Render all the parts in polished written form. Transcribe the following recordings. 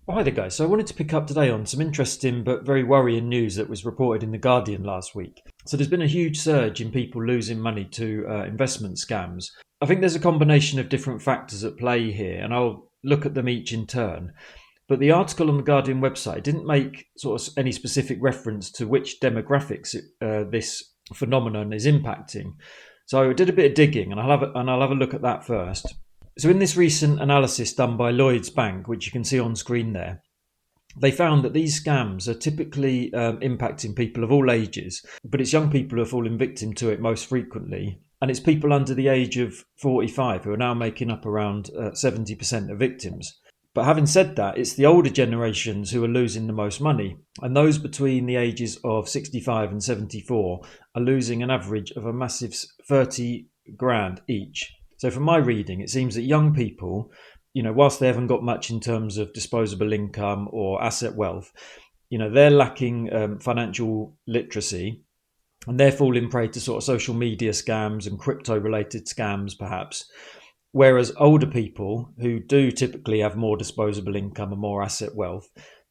Oh, hi there, guys. So I wanted to pick up today on some interesting but very worrying news that was reported in The Guardian last week. So there's been a huge surge in people losing money to investment scams. I think there's a combination of different factors at play here, and I'll look at them each in turn. But the article on the Guardian website didn't make sort of any specific reference to which demographics this phenomenon is impacting. So I did a bit of digging, and I'll have a look at that first. So in this recent analysis done by Lloyds Bank, which you can see on screen there, they found that these scams are typically impacting people of all ages, but it's young people who are falling victim to it most frequently. And it's people under the age of 45 who are now making up around 70% of victims. But having said that, it's the older generations who are losing the most money. And those between the ages of 65 and 74 are losing an average of a massive 30 grand each. So from my reading, it seems that young people, whilst they haven't got much in terms of disposable income or asset wealth, they're lacking financial literacy, and they're falling prey to sort of social media scams and crypto related scams, perhaps. Whereas older people who do typically have more disposable income and more asset wealth,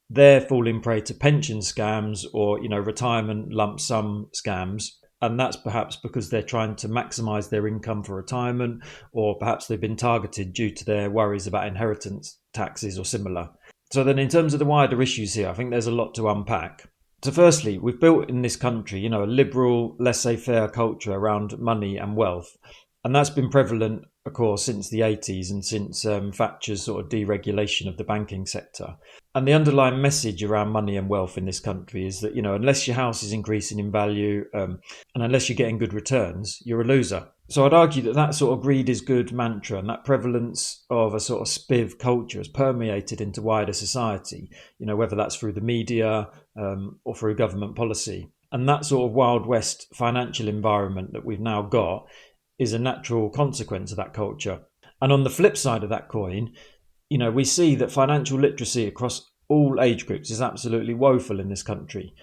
they're falling prey to pension scams or, retirement lump sum scams. And that's perhaps because they're trying to maximize their income for retirement, or perhaps they've been targeted due to their worries about inheritance taxes or similar. So then in terms of the wider issues here, I think there's a lot to unpack. So firstly, we've built in this country, a liberal, laissez-faire culture around money and wealth. And that's been prevalent, of course, since the 80s and since Thatcher's sort of deregulation of the banking sector. And the underlying message around money and wealth in this country is that, unless your house is increasing in value and unless you're getting good returns, you're a loser. So I'd argue that sort of greed is good mantra and that prevalence of a sort of spiv culture has permeated into wider society, whether that's through the media or through government policy. And that sort of Wild West financial environment that we've now got is a natural consequence of that culture. And on the flip side of that coin, we see that financial literacy across all age groups is absolutely woeful in this country.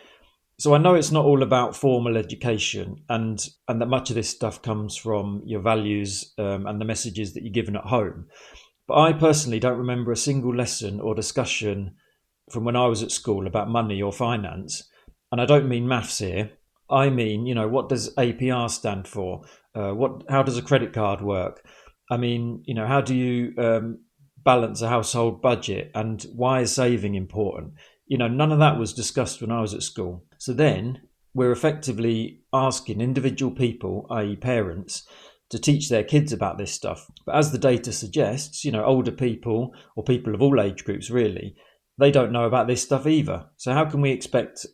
So I know it's not all about formal education and that much of this stuff comes from your values and the messages that you're given at home. But I personally don't remember a single lesson or discussion from when I was at school about money or finance. And I don't mean maths here. I mean, what does APR stand for? How does a credit card work? I mean, how do you balance a household budget, and why is saving important? None of that was discussed when I was at school. So then we're effectively asking individual people, i.e. parents, to teach their kids about this stuff. But as the data suggests, older people or people of all age groups really, they don't know about this stuff either. So how can we expect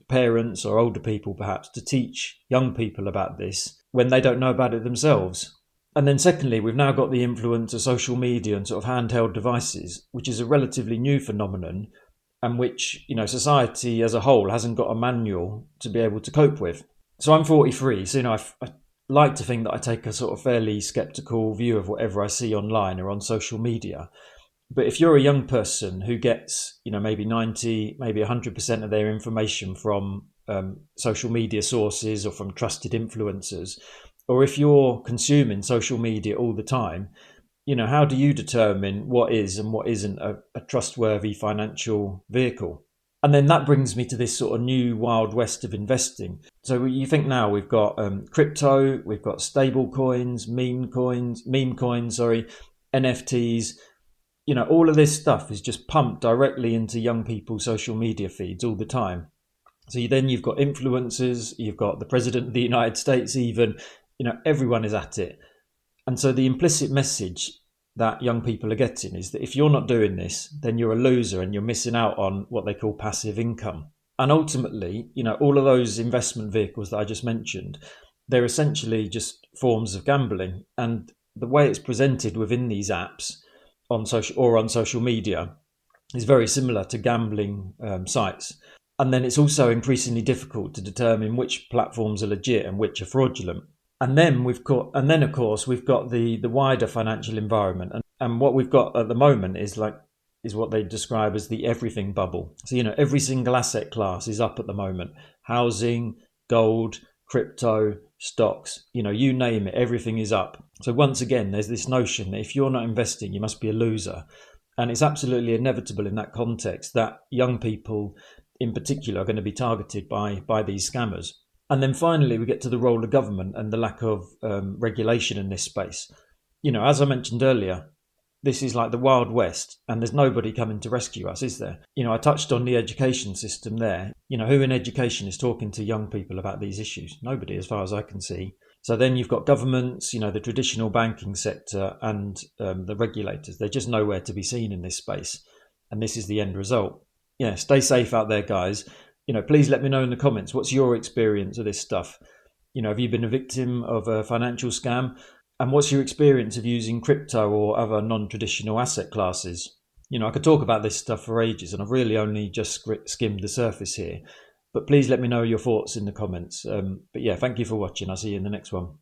parents or older people perhaps to teach young people about this when they don't know about it themselves? And then secondly, we've now got the influence of social media and sort of handheld devices, which is a relatively new phenomenon and which, society as a whole hasn't got a manual to be able to cope with. So I'm 43, so, I like to think that I take a sort of fairly skeptical view of whatever I see online or on social media. But if you're a young person who gets, maybe 90, maybe 100% of their information from social media sources or from trusted influencers, or if you're consuming social media all the time, how do you determine what is and what isn't a trustworthy financial vehicle? And then that brings me to this sort of new wild west of investing. So you think now we've got crypto, we've got stable coins, meme coins, NFTs. All of this stuff is just pumped directly into young people's social media feeds all the time. So then you've got influencers, you've got the president of the United States even, everyone is at it. And so the implicit message that young people are getting is that if you're not doing this, then you're a loser and you're missing out on what they call passive income. And ultimately, all of those investment vehicles that I just mentioned, they're essentially just forms of gambling. And the way it's presented within these apps on social media is very similar to gambling sites. And then it's also increasingly difficult to determine which platforms are legit and which are fraudulent. And then of course we've got the wider financial environment, and what we've got at the moment is what they describe as the everything bubble. So every single asset class is up at the moment: housing, gold, crypto, stocks. You name it, everything is up. So once again, there's this notion that if you're not investing, you must be a loser. And it's absolutely inevitable in that context that young people in particular are going to be targeted by these scammers. And then finally, we get to the role of government and the lack of regulation in this space. As I mentioned earlier, this is like the Wild West, and there's nobody coming to rescue us, is there? I touched on the education system there. Who in education is talking to young people about these issues? Nobody, as far as I can see. So then you've got governments, the traditional banking sector and the regulators. They're just nowhere to be seen in this space. And this is the end result. Yeah, stay safe out there, guys. Please let me know in the comments, what's your experience of this stuff? Have you been a victim of a financial scam? And what's your experience of using crypto or other non-traditional asset classes? I could talk about this stuff for ages, and I've really only just skimmed the surface here. But please let me know your thoughts in the comments. But yeah, thank you for watching. I'll see you in the next one.